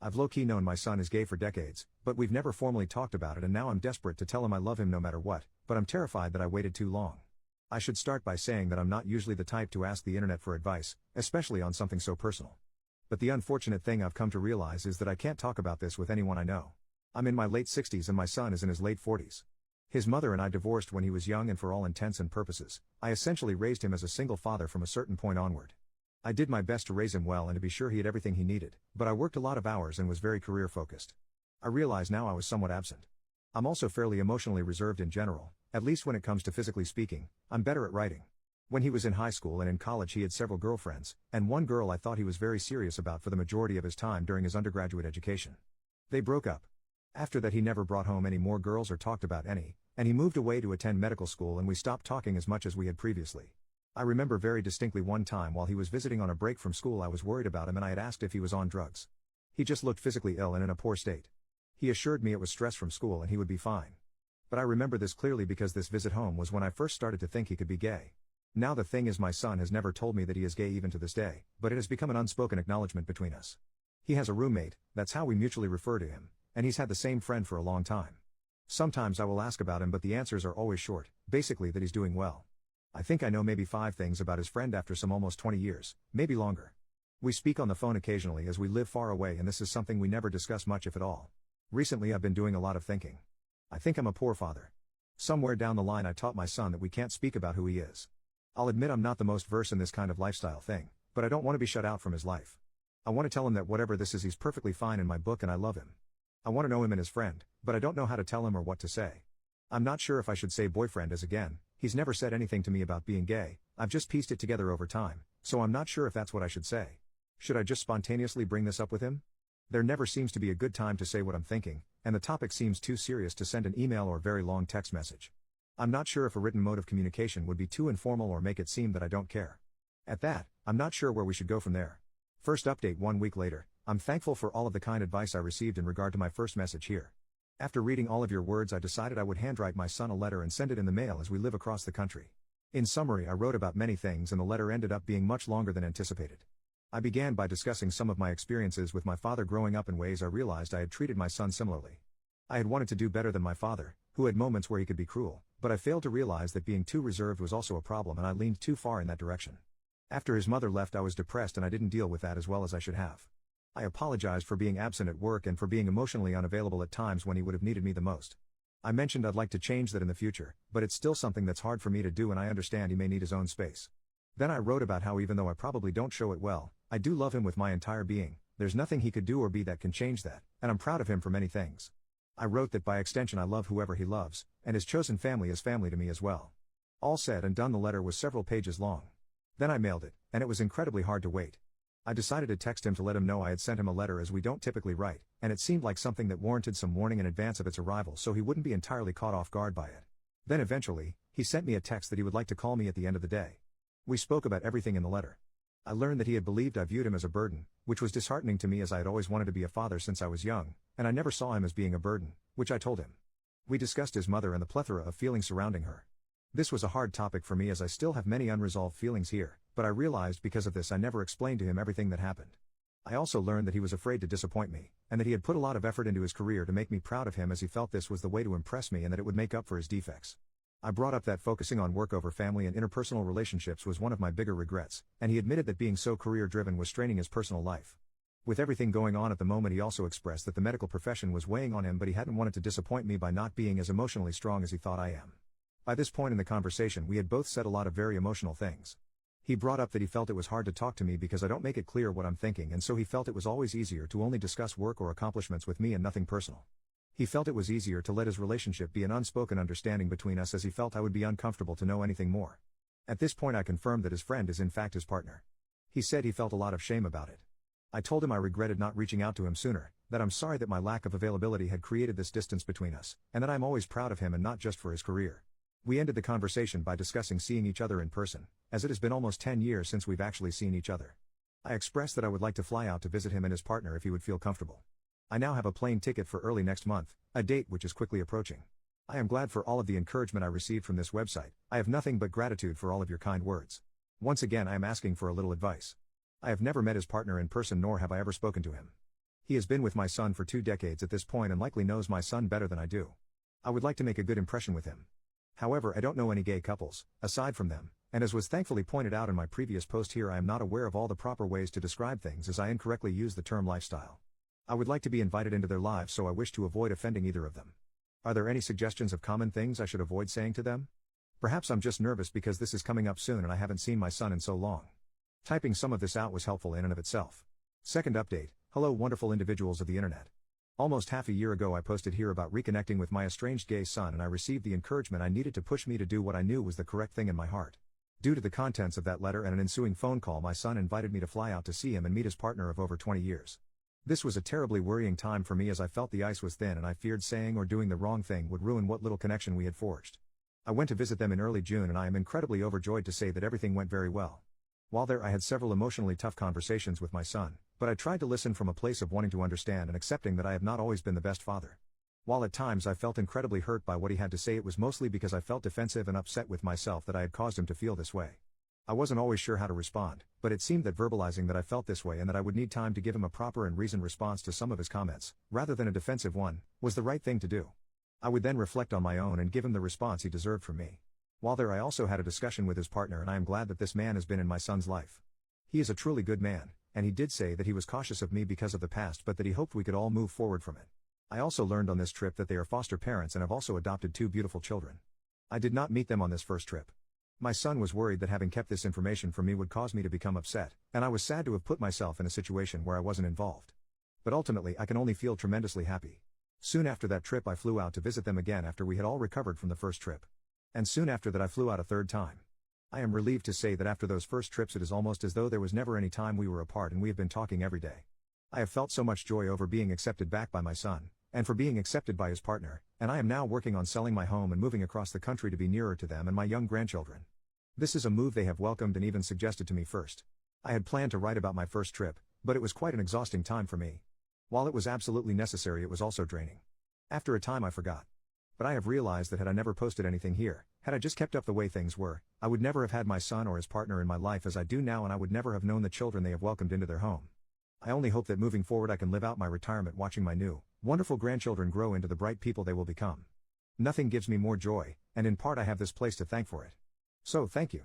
I've low-key known my son is gay for decades, but we've never formally talked about it, and now I'm desperate to tell him I love him no matter what, but I'm terrified that I waited too long. I should start by saying that I'm not usually the type to ask the internet for advice, especially on something so personal. But the unfortunate thing I've come to realize is that I can't talk about this with anyone I know. I'm in my late 60s and my son is in his late 40s. His mother and I divorced when he was young, and for all intents and purposes, I essentially raised him as a single father from a certain point onward. I did my best to raise him well and to be sure he had everything he needed, but I worked a lot of hours and was very career focused. I realize now I was somewhat absent. I'm also fairly emotionally reserved in general, at least when it comes to physically speaking. I'm better at writing. When he was in high school and in college he had several girlfriends, and one girl I thought he was very serious about for the majority of his time during his undergraduate education. They broke up. After that he never brought home any more girls or talked about any, and he moved away to attend medical school, and we stopped talking as much as we had previously. I remember very distinctly one time while he was visiting on a break from school I was worried about him and I had asked if he was on drugs. He just looked physically ill and in a poor state. He assured me it was stress from school and he would be fine. But I remember this clearly because this visit home was when I first started to think he could be gay. Now the thing is, my son has never told me that he is gay even to this day, but it has become an unspoken acknowledgement between us. He has a roommate, that's how we mutually refer to him, and he's had the same friend for a long time. Sometimes I will ask about him, but the answers are always short, basically that he's doing well. I think I know maybe 5 things about his friend after some almost 20 years, maybe longer. We speak on the phone occasionally as we live far away, and this is something we never discuss much if at all. Recently I've been doing a lot of thinking. I think I'm a poor father. Somewhere down the line I taught my son that we can't speak about who he is. I'll admit I'm not the most versed in this kind of lifestyle thing, but I don't want to be shut out from his life. I want to tell him that whatever this is he's perfectly fine in my book and I love him. I want to know him and his friend, but I don't know how to tell him or what to say. I'm not sure if I should say boyfriend, as again, he's never said anything to me about being gay. I've just pieced it together over time, so I'm not sure if that's what I should say. Should I just spontaneously bring this up with him? There never seems to be a good time to say what I'm thinking, and the topic seems too serious to send an email or very long text message. I'm not sure if a written mode of communication would be too informal or make it seem that I don't care. At that, I'm not sure where we should go from there. First update 1 week later. I'm thankful for all of the kind advice I received in regard to my first message here. After reading all of your words, I decided I would handwrite my son a letter and send it in the mail as we live across the country. In summary, I wrote about many things and the letter ended up being much longer than anticipated. I began by discussing some of my experiences with my father growing up in ways I realized I had treated my son similarly. I had wanted to do better than my father, who had moments where he could be cruel, but I failed to realize that being too reserved was also a problem, and I leaned too far in that direction. After his mother left I was depressed and I didn't deal with that as well as I should have. I apologized for being absent at work and for being emotionally unavailable at times when he would have needed me the most. I mentioned I'd like to change that in the future, but it's still something that's hard for me to do, and I understand he may need his own space. Then I wrote about how even though I probably don't show it well, I do love him with my entire being. There's nothing he could do or be that can change that, and I'm proud of him for many things. I wrote that by extension I love whoever he loves, and his chosen family is family to me as well. All said and done, the letter was several pages long. Then I mailed it, and it was incredibly hard to wait. I decided to text him to let him know I had sent him a letter, as we don't typically write, and it seemed like something that warranted some warning in advance of its arrival so he wouldn't be entirely caught off guard by it. Then eventually, he sent me a text that he would like to call me at the end of the day. We spoke about everything in the letter. I learned that he had believed I viewed him as a burden, which was disheartening to me as I had always wanted to be a father since I was young, and I never saw him as being a burden, which I told him. We discussed his mother and the plethora of feelings surrounding her. This was a hard topic for me as I still have many unresolved feelings here, but I realized because of this I never explained to him everything that happened. I also learned that he was afraid to disappoint me, and that he had put a lot of effort into his career to make me proud of him, as he felt this was the way to impress me and that it would make up for his defects. I brought up that focusing on work over family and interpersonal relationships was one of my bigger regrets, and he admitted that being so career-driven was straining his personal life. With everything going on at the moment, he also expressed that the medical profession was weighing on him, but he hadn't wanted to disappoint me by not being as emotionally strong as he thought I am. By this point in the conversation we had both said a lot of very emotional things. He brought up that he felt it was hard to talk to me because I don't make it clear what I'm thinking, and so he felt it was always easier to only discuss work or accomplishments with me and nothing personal. He felt it was easier to let his relationship be an unspoken understanding between us, as he felt I would be uncomfortable to know anything more. At this point I confirmed that his friend is in fact his partner. He said he felt a lot of shame about it. I told him I regretted not reaching out to him sooner, that I'm sorry that my lack of availability had created this distance between us, and that I'm always proud of him and not just for his career. We ended the conversation by discussing seeing each other in person, as it has been almost 10 years since we've actually seen each other. I expressed that I would like to fly out to visit him and his partner if he would feel comfortable. I now have a plane ticket for early next month, a date which is quickly approaching. I am glad for all of the encouragement I received from this website. I have nothing but gratitude for all of your kind words. Once again I am asking for a little advice. I have never met his partner in person, nor have I ever spoken to him. He has been with my son for 2 decades at this point and likely knows my son better than I do. I would like to make a good impression with him. However, I don't know any gay couples, aside from them, and as was thankfully pointed out in my previous post here, I am not aware of all the proper ways to describe things as I incorrectly use the term lifestyle. I would like to be invited into their lives, so I wish to avoid offending either of them. Are there any suggestions of common things I should avoid saying to them? Perhaps I'm just nervous because this is coming up soon and I haven't seen my son in so long. Typing some of this out was helpful in and of itself. Second update. Hello wonderful individuals of the internet. Almost half a year ago I posted here about reconnecting with my estranged gay son, and I received the encouragement I needed to push me to do what I knew was the correct thing in my heart. Due to the contents of that letter and an ensuing phone call, my son invited me to fly out to see him and meet his partner of over 20 years. This was a terribly worrying time for me as I felt the ice was thin and I feared saying or doing the wrong thing would ruin what little connection we had forged. I went to visit them in early June and I am incredibly overjoyed to say that everything went very well. While there I had several emotionally tough conversations with my son, but I tried to listen from a place of wanting to understand and accepting that I have not always been the best father. While at times I felt incredibly hurt by what he had to say, it was mostly because I felt defensive and upset with myself that I had caused him to feel this way. I wasn't always sure how to respond, but it seemed that verbalizing that I felt this way and that I would need time to give him a proper and reasoned response to some of his comments, rather than a defensive one, was the right thing to do. I would then reflect on my own and give him the response he deserved from me. While there I also had a discussion with his partner, and I am glad that this man has been in my son's life. He is a truly good man, and he did say that he was cautious of me because of the past, but that he hoped we could all move forward from it. I also learned on this trip that they are foster parents and have also adopted 2 beautiful children. I did not meet them on this first trip. My son was worried that having kept this information from me would cause me to become upset, and I was sad to have put myself in a situation where I wasn't involved. But ultimately I can only feel tremendously happy. Soon after that trip I flew out to visit them again after we had all recovered from the first trip. And soon after that I flew out a third time. I am relieved to say that after those first trips it is almost as though there was never any time we were apart, and we have been talking every day. I have felt so much joy over being accepted back by my son, and for being accepted by his partner, and I am now working on selling my home and moving across the country to be nearer to them and my young grandchildren. This is a move they have welcomed and even suggested to me first. I had planned to write about my first trip, but it was quite an exhausting time for me. While it was absolutely necessary, it was also draining. After a time I forgot. But I have realized that had I never posted anything here, had I just kept up the way things were, I would never have had my son or his partner in my life as I do now, and I would never have known the children they have welcomed into their home. I only hope that moving forward I can live out my retirement watching my new, wonderful grandchildren grow into the bright people they will become. Nothing gives me more joy, and in part I have this place to thank for it. So thank you.